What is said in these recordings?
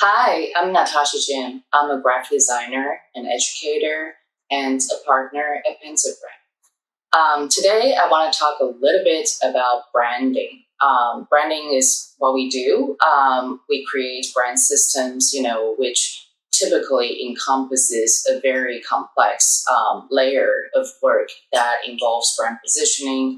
Hi, I'm Natasha Jen. I'm a graphic designer, an educator, and a partner at Pentagram. Today, I want to talk a little bit about branding. Branding is what we do. We create brand systems, which typically encompasses a very complex layer of work that involves brand positioning,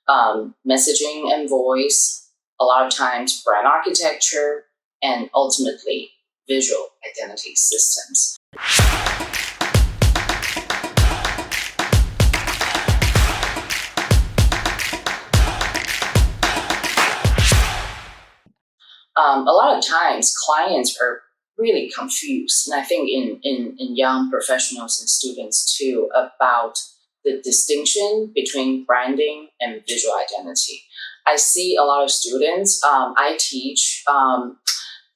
messaging and voice, a lot of times brand architecture, and ultimately visual identity systems. A lot of times clients are really confused, and I think in young professionals and students too, about the distinction between branding and visual identity. I see a lot of students I teach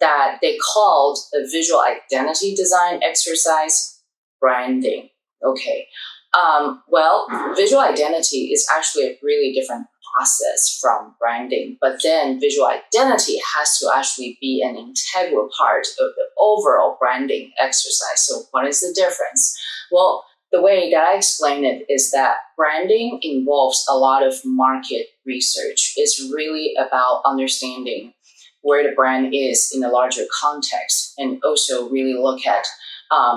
that they called a visual identity design exercise branding. Okay. Well, visual identity is actually a really different process from branding, but then visual identity has to actually be an integral part of the overall branding exercise. So what is the difference? Well, the way that I explain it is that branding involves a lot of market research. It's really about understanding where the brand is in a larger context, and also really look at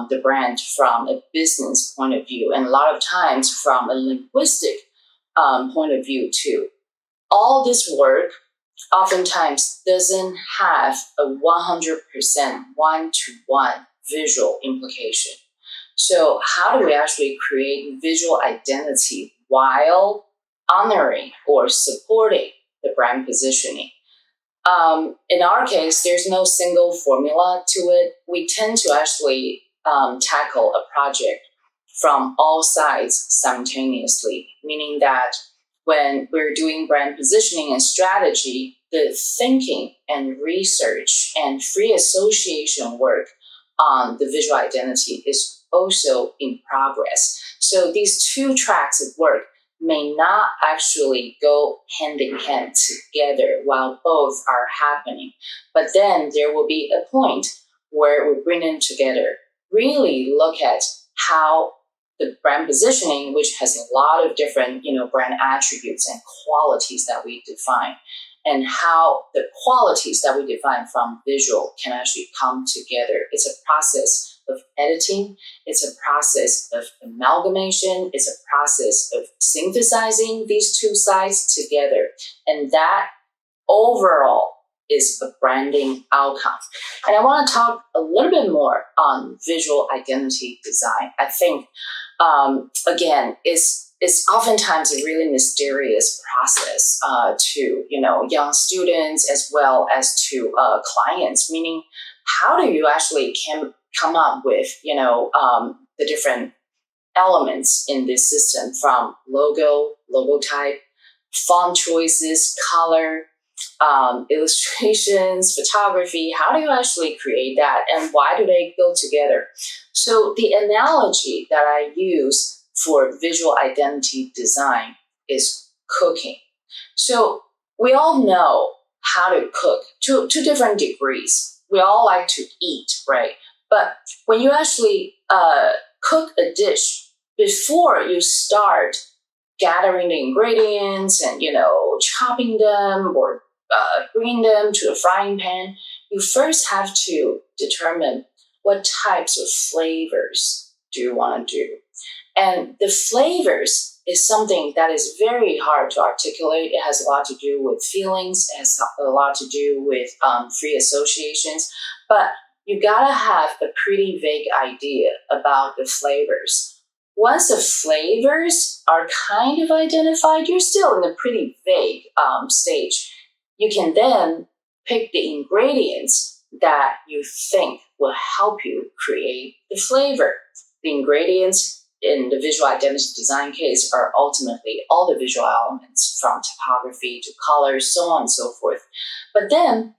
the brand from a business point of view, and a lot of times from a linguistic point of view too. All this work oftentimes doesn't have a 100% one-to-one visual implication. So how do we actually create visual identity while honoring or supporting the brand positioning? In our case, there's no single formula to it. We tend to actually tackle a project from all sides simultaneously, meaning that when we're doing brand positioning and strategy, the thinking and research and free association work on the visual identity is also in progress. So these two tracks of work may not actually go hand in hand together while both are happening. But then there will be a point where we bring them together, really look at how the brand positioning, which has a lot of different, brand attributes and qualities that we define, and how the qualities that we define from visual can actually come together. It's a process of editing. It's a process of amalgamation. It's a process of synthesizing these two sides together. And that overall is a branding outcome. And I want to talk a little bit more on visual identity design. I think, again, it's oftentimes a really mysterious process to young students as well as to clients. Meaning, how do you actually come up with the different elements in this system, from logo type, font choices, color, illustrations, photography? How do you actually create that, and why do they go together? So the analogy that I use for visual identity design is cooking. So we all know how to cook to different degrees. We all like to eat, right? But when you actually cook a dish, before you start gathering the ingredients and chopping them or bringing them to a frying pan, you first have to determine what types of flavors do you want to do. And the flavors is something that is very hard to articulate. It has a lot to do with feelings. It has a lot to do with free associations. But you gotta have a pretty vague idea about the flavors. Once the flavors are kind of identified, you're still in a pretty vague stage. You can then pick the ingredients that you think will help you create the flavor. The ingredients in the visual identity design case are ultimately all the visual elements, from typography to colors, so on and so forth. But then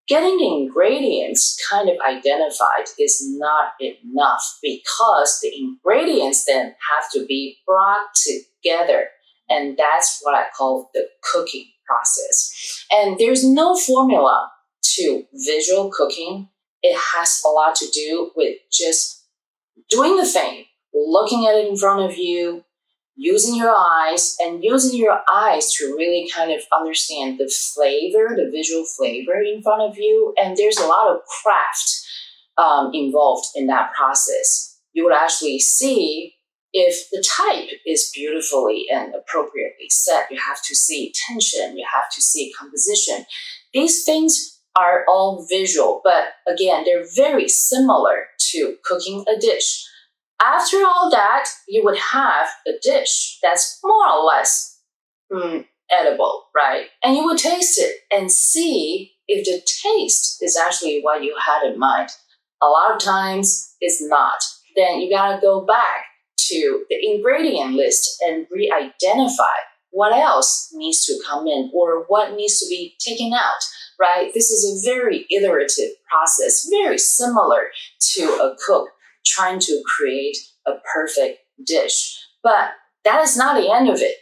getting the ingredients kind of identified is not enough, because the ingredients then have to be brought together. And that's what I call the cooking process. And there's no formula to visual cooking. it has a lot to do with just doing the thing, looking at it in front of you, using your eyes to really kind of understand the flavor, the visual flavor in front of you. And there's a lot of craft involved in that process. You would actually see if the type is beautifully and appropriately set. You have to see tension, you have to see composition. These things are all visual, but again, they're very similar to cooking a dish. After all that, you would have a dish that's more or less edible, right? And you would taste it and see if the taste is actually what you had in mind. A lot of times it's not. Then you gotta go back to the ingredient list and re-identify what else needs to come in or what needs to be taken out, right? This is a very iterative process, very similar to a cook trying to create a perfect dish. But that is not the end of it.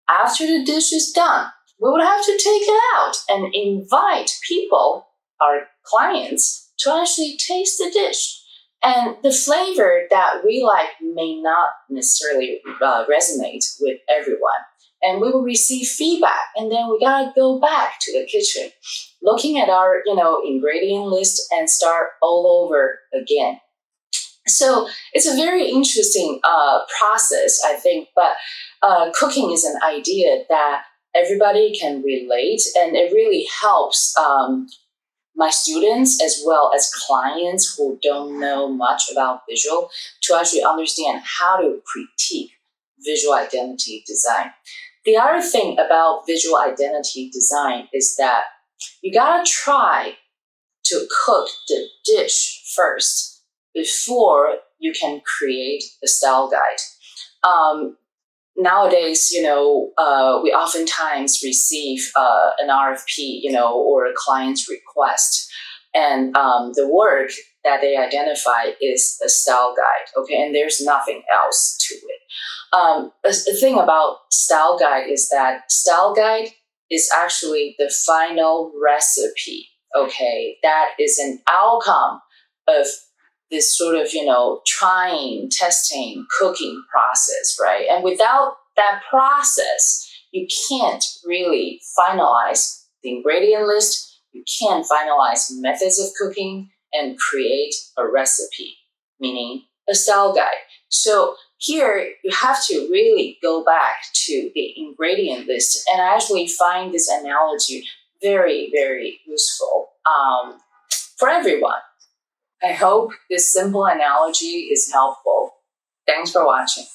After the dish is done, we would have to take it out and invite people, our clients, to actually taste the dish. And the flavor that we like may not necessarily resonate with everyone. And we will receive feedback, and then we gotta go back to the kitchen, looking at our ingredient list and start all over again. So it's a very interesting process, I think. But cooking is an idea that everybody can relate, and it really helps my students as well as clients who don't know much about visual to actually understand how to critique visual identity design. The other thing about visual identity design is that you gotta try to cook the dish first before you can create the style guide. Nowadays, we oftentimes receive an RFP, or a client's request, and the work that they identify is a style guide, okay, and there's nothing else to it. The thing about style guide is that style guide is actually the final recipe, okay, that is an outcome of this sort of, trying, testing, cooking process, right? And without that process, you can't really finalize the ingredient list, you can't finalize methods of cooking and create a recipe, meaning a style guide. So here, you have to really go back to the ingredient list, and I actually find this analogy very, very useful for everyone. I hope this simple analogy is helpful. Thanks for watching.